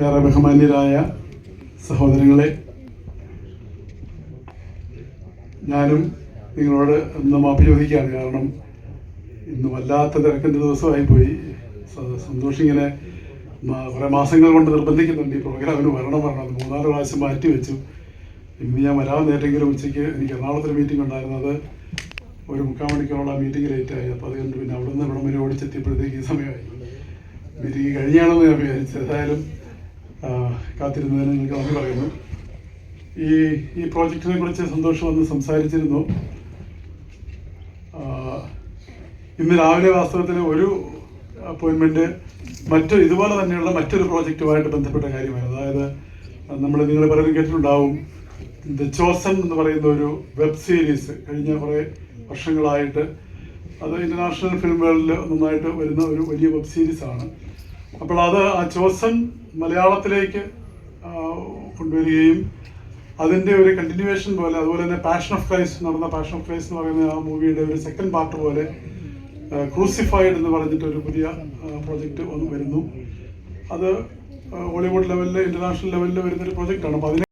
ഏറെ ബഹുമാന്യരായ സഹോദരങ്ങളെ, ഞാനും നിങ്ങളോട് ഇന്ന് മാപ്പ് ചോദിക്കുകയാണ്. കാരണം ഇന്ന് വല്ലാത്ത തിരക്കിൻ്റെ ദിവസമായി പോയി. സന്തോഷം ഇങ്ങനെ കുറേ മാസങ്ങൾ കൊണ്ട് നിർബന്ധിക്കുന്നുണ്ട് ഈ പ്രോഗ്രാമിന് വരണം. 3-4 പ്രാവശ്യം മാറ്റി വെച്ചു. ഇന്ന് ഞാൻ വരാൻ നേരത്തെങ്കിലും ഉച്ചയ്ക്ക് എനിക്ക് എറണാകുളത്തൊരു മീറ്റിംഗ് ഉണ്ടായിരുന്നത് 1-3/4 മണിക്കൂറോളം ആ മീറ്റിംഗ് ലേറ്റായി. അപ്പോൾ അത് കണ്ട് പിന്നെ അവിടെ നിന്ന് ഇവിടം വരെ ഓടിച്ചെത്തിയപ്പോഴത്തേക്ക് ഈ സമയമായി. മീറ്റിംഗ് കഴിഞ്ഞാണെന്ന് ഞാൻ വിചാരിച്ചത്. ഏതായാലും കാത്തിരുന്നതിന് നിങ്ങൾക്ക് നന്ദി പറയുന്നു. ഈ പ്രോജക്റ്റിനെ കുറിച്ച് സന്തോഷം വന്ന് സംസാരിച്ചിരുന്നു. ഇന്ന് രാവിലെ വാസ്തവത്തിൽ ഒരു അപ്പോയിൻമെൻറ്റ് ഇതുപോലെ തന്നെയുള്ള മറ്റൊരു പ്രോജക്റ്റുമായിട്ട് ബന്ധപ്പെട്ട കാര്യമായിരുന്നു. അതായത് നിങ്ങൾ പലരും കേട്ടിട്ടുണ്ടാവും, ദ ചോസൻ എന്ന് പറയുന്ന ഒരു വെബ് സീരീസ് കഴിഞ്ഞ കുറേ വർഷങ്ങളായിട്ട് അത് ഇൻ്റർനാഷണൽ ഫിലിം വേൾഡിൽ നന്നായിട്ട് വരുന്ന ഒരു വലിയ വെബ് സീരീസാണ്. അപ്പോൾ അത് ആ ചോസൻ മലയാളത്തിലേക്ക് കൊണ്ടുവരികയും അതിൻ്റെ ഒരു കണ്ടിന്യൂവേഷൻ പോലെ, അതുപോലെ തന്നെ പാഷൻ ഓഫ് ക്രൈസ്റ്റ് എന്ന് പറയുന്ന ആ മൂവിയുടെ ഒരു സെക്കൻഡ് പാർട്ട് പോലെ ക്രൂസിഫൈഡ് എന്ന് പറഞ്ഞിട്ട് ഒരു പുതിയ പ്രോജക്റ്റ് വരുന്നു. അത് ഹോളിവുഡ് ലെവലിൽ, ഇൻ്റർനാഷണൽ ലെവലിൽ വരുന്നൊരു പ്രോജക്റ്റാണ്. അപ്പോൾ